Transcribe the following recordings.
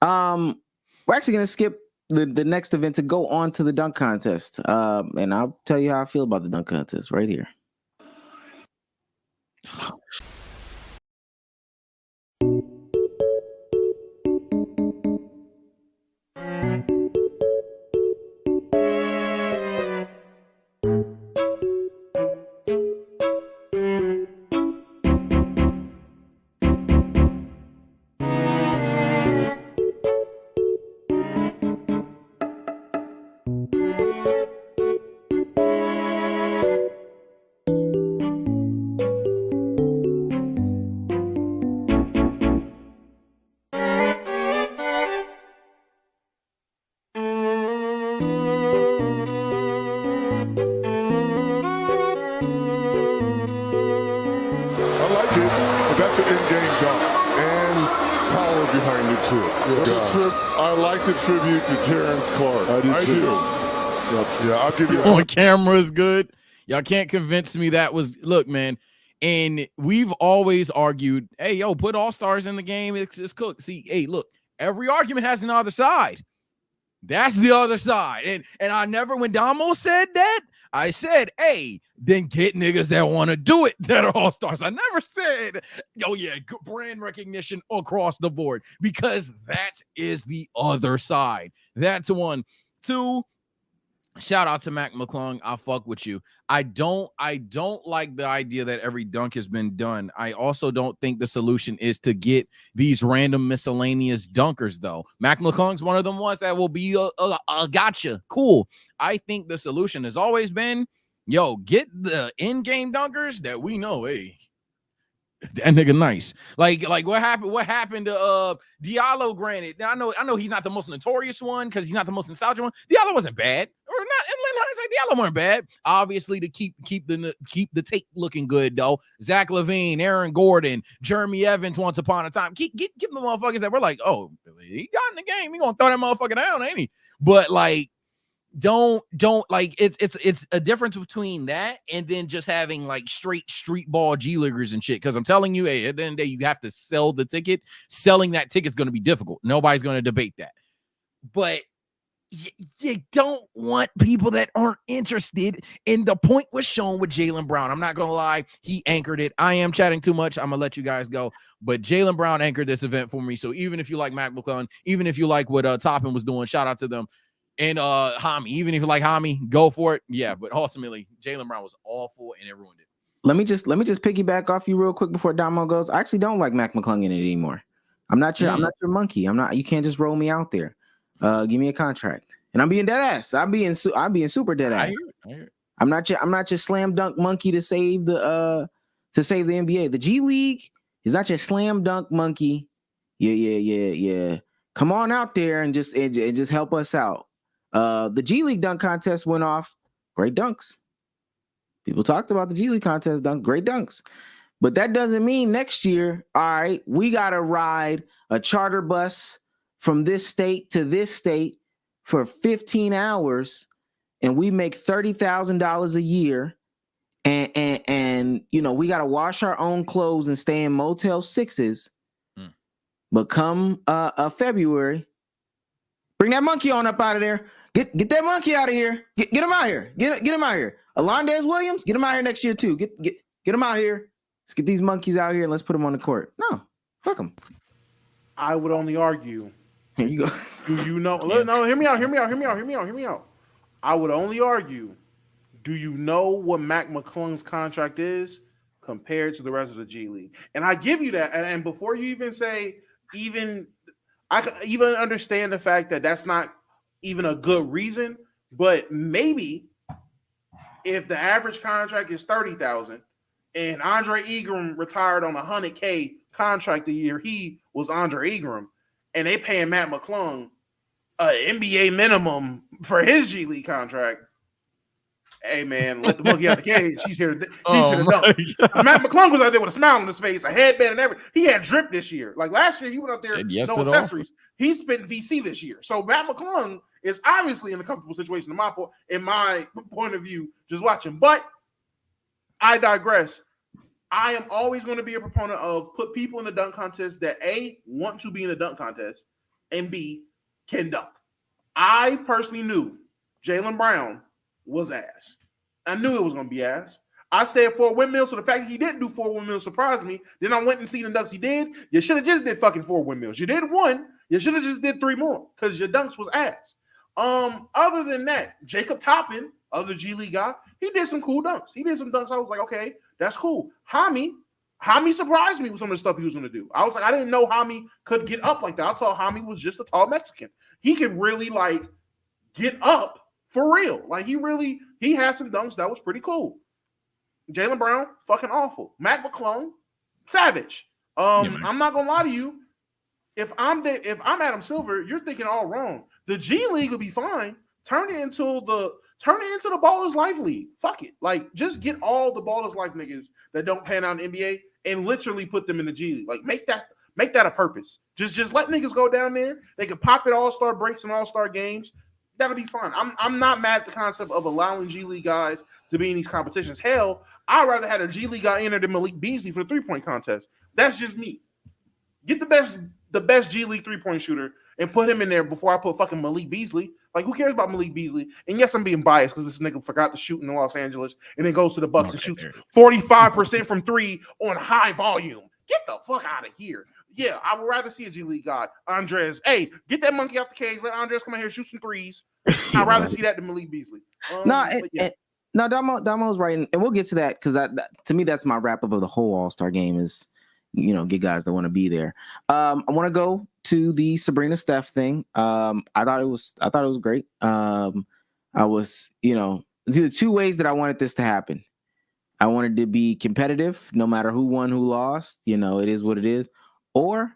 We're actually gonna skip the next event to go on to the dunk contest. And I'll tell you how I feel about the dunk contest right here. I like it, but that's an in-game dunk and power behind it too. I like the tribute to Terrence Clark. I do. Yep. Yeah, I'll give you that. On camera is good. Y'all can't convince me that was. Look, man. And we've always argued, hey, yo, put all-stars in the game. It's cooked. See, hey, look, every argument has another side. That's the other side. And I never, when Damo said that, I said, hey, then get niggas that want to do it that are all-stars. I never said, oh, yeah, brand recognition across the board, because that is the other side. That's one. Two, shout out to Mac McClung. I'll fuck with you. I don't like the idea that every dunk has been done. I also don't think the solution is to get these random miscellaneous dunkers, though. Mac McClung's one of them ones that will be a gotcha. Cool. I think the solution has always been, yo, get the in-game dunkers that we know, hey, that nigga nice. Like what happened to Diallo? Granted, I know he's not the most notorious one because he's not the most nostalgic one. Diallo wasn't bad, or not. Diallo weren't bad. Obviously, to keep the tape looking good though. Zach LaVine, Aaron Gordon, Jeremy Evans. Once upon a time, keep the motherfuckers that were like, oh, he got in the game. He gonna throw that motherfucker down, ain't he? But like, don't like it's a difference between that and then just having like straight street ball G leaguers and shit. Because I'm telling you, hey, at the end of the day, you have to sell the ticket. Selling that ticket is going to be difficult. Nobody's going to debate that. But you don't want people that aren't interested. And the point was shown with Jaylen Brown. I'm not going to lie. He anchored it. I am chatting too much. I'm going to let you guys go. But Jaylen Brown anchored this event for me. So even if you like Mac McClung, even if you like what Toppin was doing, shout out to them. And Hami, even if you like Hami, go for it. Yeah, but ultimately, Jaylen Brown was awful and it ruined it. Let me just piggyback off you real quick before Damo goes. I actually don't like Mac McClung in it anymore. I'm not your monkey. I'm not. You can't just roll me out there. Give me a contract, and I'm being dead ass. I'm being super dead ass. I hear it. I'm not your slam dunk monkey to save the NBA. The G League is not your slam dunk monkey. Yeah. Come on out there and just help us out. The G League dunk contest went off. Great dunks. People talked about the G League contest dunk. Great dunks. But that doesn't mean next year, all right, we got to ride a charter bus from this state to this state for 15 hours and we make $30,000 a year. And you know, we got to wash our own clothes and stay in Motel 6s. But come February, bring that monkey on up out of there. Get that monkey out of here. Get him out here. Get him out here. Alondes Williams, get him out here next year too. Get him out here. Let's get these monkeys out here and let's put them on the court. No, fuck them. I would only argue. Here you go. Do you know? No, hear me out. I would only argue. Do you know what Mac McClung's contract is compared to the rest of the G League? And I give you that. And before you even say, I can even understand the fact that that's not even a good reason. But maybe if the average contract is $30,000 and Andre Ingram retired on a $100K contract the year he was Andre Ingram, and they paying Matt McClung an NBA minimum for his G League contract. Hey man, let the monkey out the cage. He's here to dunk. Matt McClung was out there with a smile on his face, a headband, and everything. He had drip this year. Like last year, he went out there no accessories. He's spent VC this year. So Matt McClung is obviously in a comfortable situation in my point of view, just watching. But I digress. I am always going to be a proponent of put people in the dunk contest that A, want to be in the dunk contest, and B, can dunk. I personally knew Jaylen Brown was ass. I knew it was going to be ass. I said 4 windmills, so the fact that he didn't do 4 windmills surprised me. Then I went and seen the dunks he did. You should have just did fucking 4 windmills. You did 1. You should have just did 3 more because your dunks was ass. Other than that, Jacob Toppin, other G League guy, he did some cool dunks. He did some dunks. I was like, okay, that's cool. Hami surprised me with some of the stuff he was going to do. I was like, I didn't know Hami could get up like that. I thought Hami was just a tall Mexican. He could really like get up for real. Like he had some dunks that was pretty cool. Jaylen Brown, fucking awful. Mac McClung, savage. I'm not gonna lie to you. If I'm Adam Silver, you're thinking all wrong. The G League will be fine. Turn it into the Ballers Life League. Fuck it. Like, just get all the Ballers Life niggas that don't pan out in the NBA and literally put them in the G League. Like, make that a purpose. Just let niggas go down there. They can pop at all-star breaks and all-star games. That'll be fine. I'm not mad at the concept of allowing G League guys to be in these competitions. Hell, I'd rather have a G League guy enter than Malik Beasley for the 3-point contest. That's just me. Get the best G League 3-point shooter and put him in there before I put fucking Malik Beasley. Like, who cares about Malik Beasley? And yes, I'm being biased because this nigga forgot to shoot in Los Angeles and then goes to the Bucks and shoots 45% from 3 on high volume. Get the fuck out of here. Yeah, I would rather see a G League guy. Andres, hey, get that monkey out the cage. Let Andres come in here and shoot some threes. I'd rather see that than Malik Beasley. No, Damo's right, and we'll get to that because to me that's my wrap up of the whole All-Star game is, get guys that want to be there. I want to go to the Sabrina Steph thing. I thought it was great. I was, it's either 2 ways that I wanted this to happen. I wanted to be competitive, no matter who won, who lost. It is what it is. Or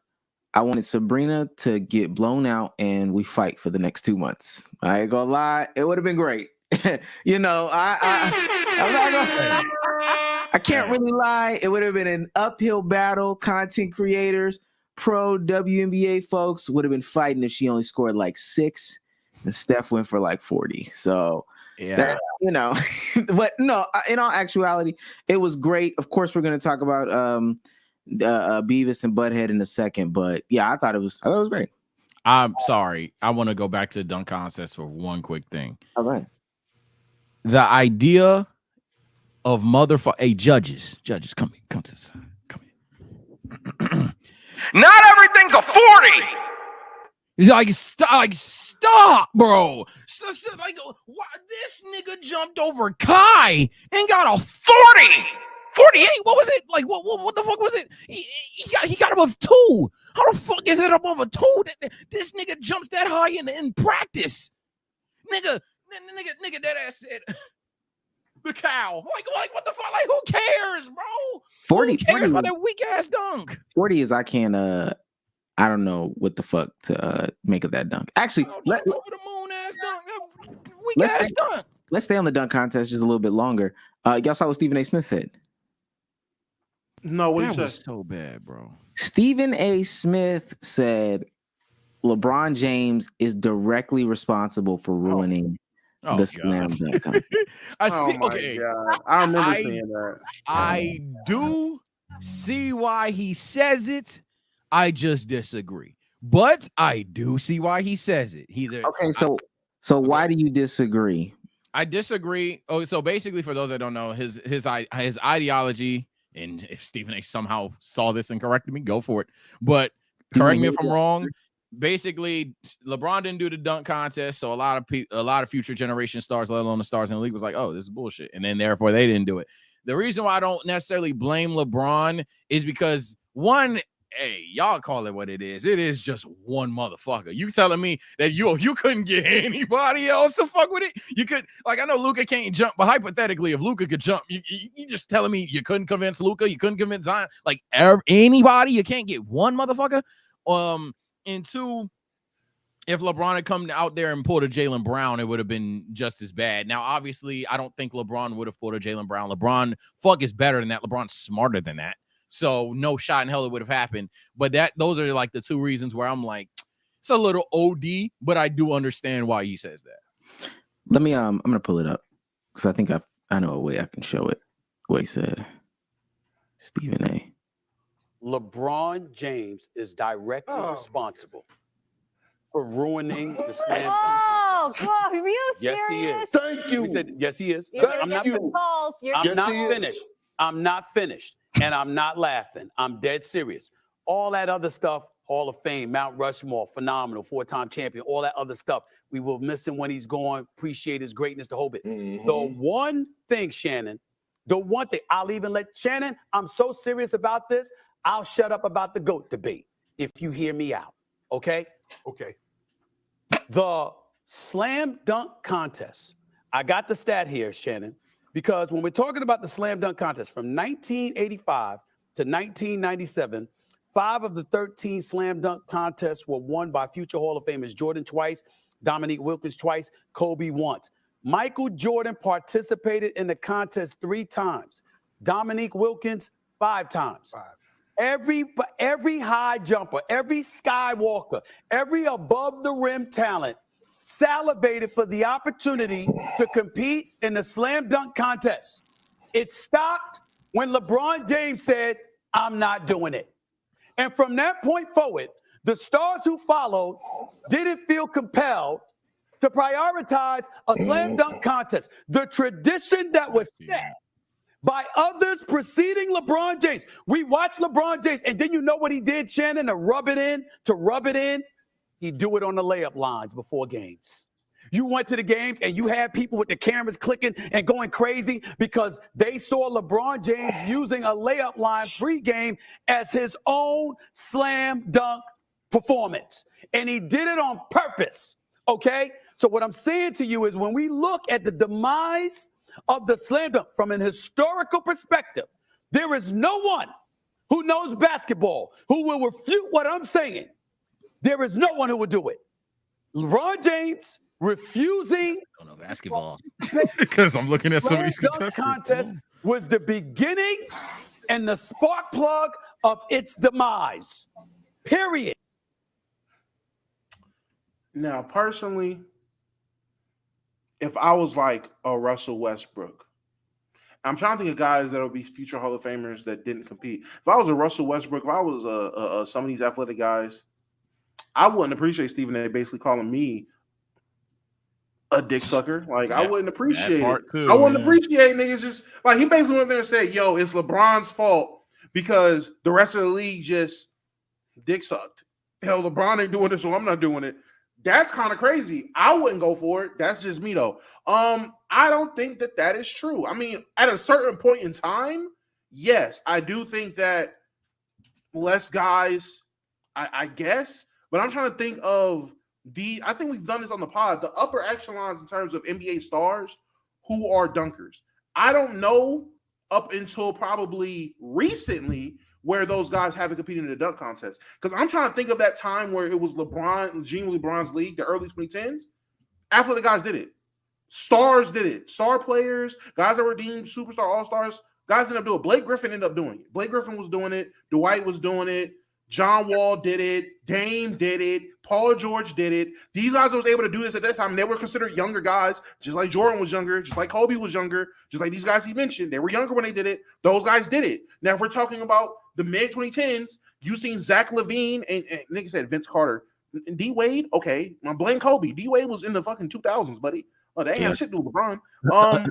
I wanted Sabrina to get blown out and we fight for the next 2 months. I ain't gonna lie, it would have been great. I'm not gonna, I can't really lie. It would have been an uphill battle. Content creators, pro WNBA folks would have been fighting if she only scored like 6 and Steph went for like 40. So yeah, but no, in all actuality, it was great. Of course, we're going to talk about Beavis and Butthead in a second, but yeah, I thought it was great. I'm sorry. I want to go back to the dunk contest for one quick thing. All right. The idea of judges, come to the side. Come here. Not everything's a 40. He's like, stop, bro. Like, why, this nigga jumped over Kai and got a 40. 48. What was it? Like, what the fuck was it? He got above 2. How the fuck is it above a 2? This nigga jumps that high in practice. Nigga, that ass said the cow. Like what the fuck? Like, who cares, bro? 40. Who cares about that weak ass dunk? 40 is I don't know what the fuck to make of that dunk. Actually, over the moon ass dunk. Weak ass dunk. Let's stay on the dunk contest just a little bit longer. Y'all saw what Stephen A. Smith said. No, what that you said? Was so bad, bro. Stephen A. Smith said LeBron James is directly responsible for ruining the slam dunk contest. I see. Okay, God. I remember saying that. I do see why he says it. I just disagree, but I do see why he says it. Okay, so why do you disagree? I disagree. Oh, so basically, for those that don't know, his ideology. And if Stephen A. somehow saw this and corrected me, go for it. But correct me if I'm wrong. Basically, LeBron didn't do the dunk contest, so a lot of future generation stars, let alone the stars in the league, was like, "Oh, this is bullshit," and then therefore they didn't do it. The reason why I don't necessarily blame LeBron is because one, hey, y'all call it what it is. It is just one motherfucker. You telling me that you couldn't get anybody else to fuck with it? You could, like, I know Luka can't jump, but hypothetically, if Luka could jump, you just telling me you couldn't convince Luka, you couldn't convince Zion, like anybody, you can't get one motherfucker. And 2, if LeBron had come out there and pulled a Jaylen Brown, it would have been just as bad. Now, obviously, I don't think LeBron would have pulled a Jaylen Brown. LeBron is better than that. LeBron's smarter than that. So no shot in hell it would have happened. But those are like the 2 reasons where I'm like, it's a little OD, but I do understand why he says that. Let me I'm gonna pull it up because I think I know a way I can show it. What he said. Stephen A. LeBron James is directly responsible for ruining the slam dunk Oh, contest. God, are you Yes, he serious? is. Thank you. We said, yes, he is. You're I'm gonna not get some finished. calls. I'm Yes, not he is. finished. I'm not finished. And I'm not laughing. I'm dead serious. All that other stuff, Hall of Fame, Mount Rushmore, phenomenal, 4-time champion, all that other stuff. We will miss him when he's gone. Appreciate his greatness, the whole bit. The one thing, Shannon, the one thing, I'll even let Shannon, I'm so serious about this, I'll shut up about the GOAT debate if you hear me out, okay? Okay. The slam dunk contest, I got the stat here, Shannon, because when we're talking about the slam dunk contest from 1985 to 1997, 5 of the 13 slam dunk contests were won by future Hall of Famers Jordan twice, Dominique Wilkins twice, Kobe once. Michael Jordan participated in the contest 3 times, Dominique Wilkins 5 times. Every high jumper, every skywalker, every above the rim talent salivated for the opportunity to compete in the slam dunk contest. It stopped when LeBron James said, I'm not doing it. And from that point forward, the stars who followed didn't feel compelled to prioritize a slam dunk contest. The tradition that was set by others preceding LeBron James. We watched LeBron James, and then you know what he did, Shannon, to rub it in? He'd do it on the layup lines before games. You went to the games and you had people with the cameras clicking and going crazy because they saw LeBron James using a layup line pregame as his own slam dunk performance. And he did it on purpose, okay? So what I'm saying to you is when we look at the demise of the slam dunk from an historical perspective, there is no one who knows basketball who will refute what I'm saying. There is no one who would do it. LeBron James refusing I don't know basketball because I'm looking at some of these dunk contest was the beginning and the spark plug of its demise. Period. Now, personally, if I was like a Russell Westbrook, I'm trying to think of guys that will be future Hall of Famers that didn't compete. If I was a Russell Westbrook, if I was some of these athletic guys, I wouldn't appreciate Stephen A. basically calling me a dick sucker. Like, I wouldn't appreciate it. Too, I wouldn't appreciate niggas just like he basically went there and said, yo, it's LeBron's fault because the rest of the league just dick sucked. Hell, LeBron ain't doing it, so I'm not doing it. That's kind of crazy. I wouldn't go for it. That's just me, though. I don't think that is true. I mean, at a certain point in time, yes, I do think that less guys, I guess. But I'm trying to think of I think we've done this on the pod, the upper echelons in terms of NBA stars who are dunkers. I don't know up until probably recently where those guys haven't competed in the dunk contest. Because I'm trying to think of that time where it was LeBron's league, the early 2010s. After the guys did it. Stars did it. Star players, guys that were deemed superstar all-stars, guys ended up doing it. Blake Griffin ended up doing it. Blake Griffin was doing it. Dwight was doing it. John Wall did it. Dame did it. Paul George did it. These guys was able to do this at that time. They were considered younger guys, just like Jordan was younger, just like Kobe was younger, just like these guys he mentioned. They were younger when they did it. Those guys did it. Now, if we're talking about the mid-2010s, you seen Zach LaVine and nigga said Vince Carter. And D-Wade, okay. I blame Kobe. D-Wade was in the fucking 2000s, buddy. Oh, they ain't have shit to do with LeBron.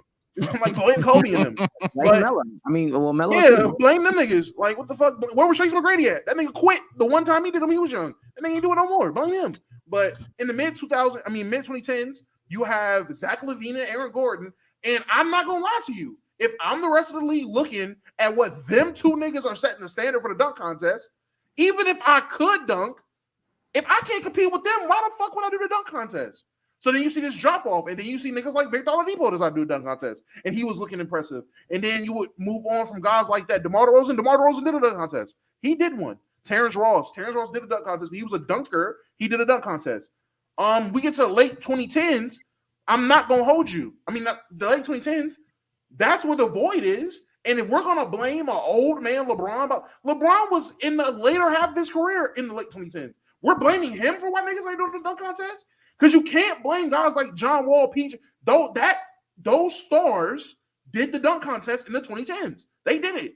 Like blame Kobe and them. Like Melo. I mean, well, Melo. Yeah, too. blame them niggas. Like, what the fuck? Where was Tracy McGrady at? That nigga quit the one time he did them. He was young. And they ain't doing no more. Blame him. But in the mid 2010s, you have Zach LaVine and Aaron Gordon. And I'm not gonna lie to you. If I'm the rest of the league looking at what them two niggas are setting the standard for the dunk contest, even if I could dunk, if I can't compete with them, why the fuck would I do the dunk contest? So then you see this drop off, and then you see niggas like Victor Oladipo decide to do a dunk contest, and he was looking impressive. And then you would move on from guys like that. DeMar DeRozan did a dunk contest. He did one. Terrence Ross did a dunk contest. He was a dunker. He did a dunk contest. We get to the late 2010s. I'm not gonna hold you. I mean, the late 2010s. That's where the void is. And if we're gonna blame an old man LeBron, LeBron was in the later half of his career in the late 2010s. We're blaming him for why niggas ain't doing the dunk contest. Because you can't blame guys like John Wall, PJ. Those stars did the dunk contest in the 2010s. They did it.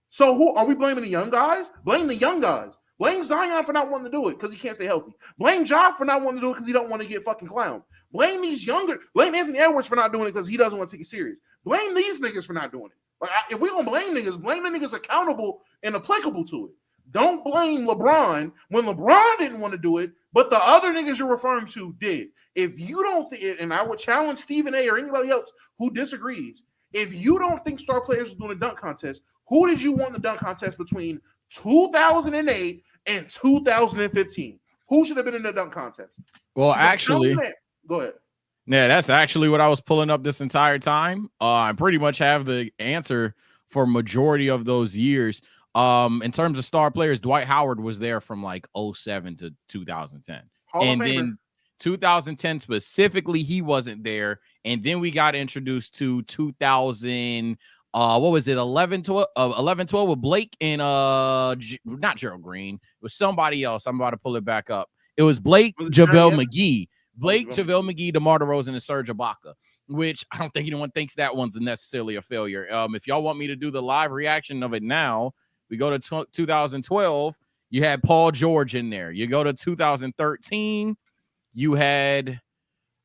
So who are we blaming? The young guys? Blame the young guys. Blame Zion for not wanting to do it because he can't stay healthy. Blame Ja for not wanting to do it because he don't want to get fucking clowned. Blame Anthony Edwards for not doing it because he doesn't want to take it serious. Blame these niggas for not doing it. Like, if we're going to blame the niggas accountable and applicable to it. Don't blame LeBron when LeBron didn't want to do it, but the other niggas you're referring to did. If you don't think, and I would challenge Stephen A. or anybody else who disagrees, if you don't think star players are doing a dunk contest, who did you want in the dunk contest between 2008 and 2015? Who should have been in the dunk contest? Well, actually, go ahead. Yeah, that's actually what I was pulling up this entire time. I pretty much have the answer for majority of those years. In terms of star players, Dwight Howard was there from like 07 to 2010. And then 2010 specifically, he wasn't there. And then we got introduced to 2000. What was it? 11-12 with Blake and not Gerald Green. It was somebody else. I'm about to pull it back up. It was Blake, JaVale McGee. Blake, JaVale McGee, DeMar DeRozan, and Serge Ibaka, which I don't think anyone thinks that one's necessarily a failure. If y'all want me to do the live reaction of it now, we go to 2012. You had Paul George in there. You go to 2013. You had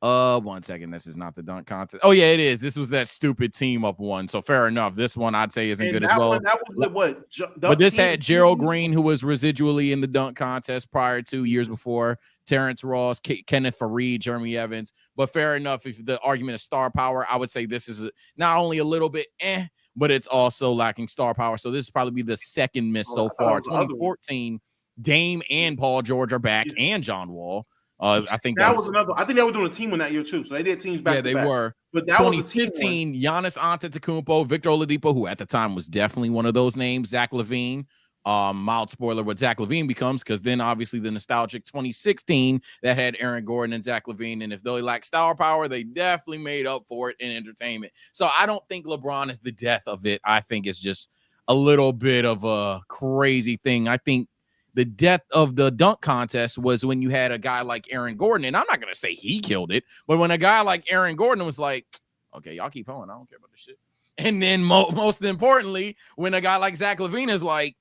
one second. This is not the dunk contest. Oh yeah, it is. This was that stupid team up one. So fair enough. This one I'd say isn't good as well. That was the what? But this had Gerald Green, who was residually in the dunk contest prior to years before. Terrence Ross, Kenneth Fareed, Jeremy Evans. But fair enough. If the argument is star power, I would say this is not only a little bit but it's also lacking star power. So this is probably be the second miss so far. 2014, Dame and Paul George are back, and John Wall. I think that was another. I think they were doing a team in that year too. So they did teams back. Yeah, they were. But that 2015, Giannis Antetokounmpo, Victor Oladipo, who at the time was definitely one of those names. Zach LaVine. Mild spoiler what Zach LaVine becomes, because then obviously the nostalgic 2016 that had Aaron Gordon and Zach LaVine. And if they lack star power, they definitely made up for it in entertainment. So I don't think LeBron is the death of it. I think it's just a little bit of a crazy thing. I think the death of the dunk contest was when you had a guy like Aaron Gordon, and I'm not going to say he killed it, but when a guy like Aaron Gordon was like, okay, y'all keep going, I don't care about this shit. And then most importantly, when a guy like Zach LaVine is like,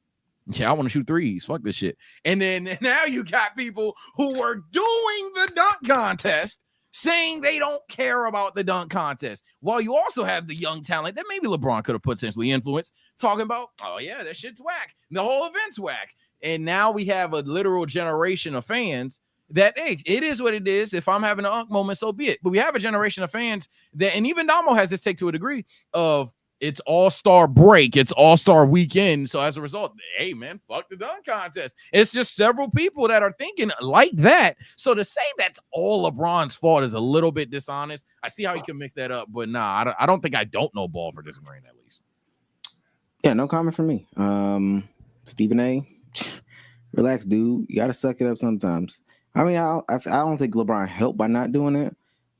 yeah, I want to shoot threes, fuck this shit. And then now you got people who are doing the dunk contest saying they don't care about the dunk contest, while you also have the young talent that maybe LeBron could have potentially influenced talking about, oh yeah, that shit's whack, the whole event's whack. And now we have a literal generation of fans that, hey, it is what it is. If I'm having an unk moment, so be it. But we have a generation of fans that, and even Damo has this take to a degree of, it's all-star break, it's all-star weekend. So as a result, hey man, fuck the dunk contest. It's just several people that are thinking like that. So to say that's all LeBron's fault is a little bit dishonest. I see how you can mix that up, but nah, I don't think I don't know ball for disagreeing at least. Yeah, no comment from me. Stephen A. Relax, dude. You gotta suck it up sometimes. I mean, I don't think LeBron helped by not doing it,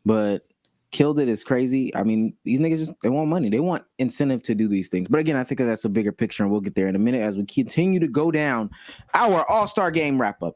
but killed it is crazy. I mean, these niggas they want money. They want incentive to do these things. But again, I think that's a bigger picture, and we'll get there in a minute as we continue to go down our All-Star Game wrap-up.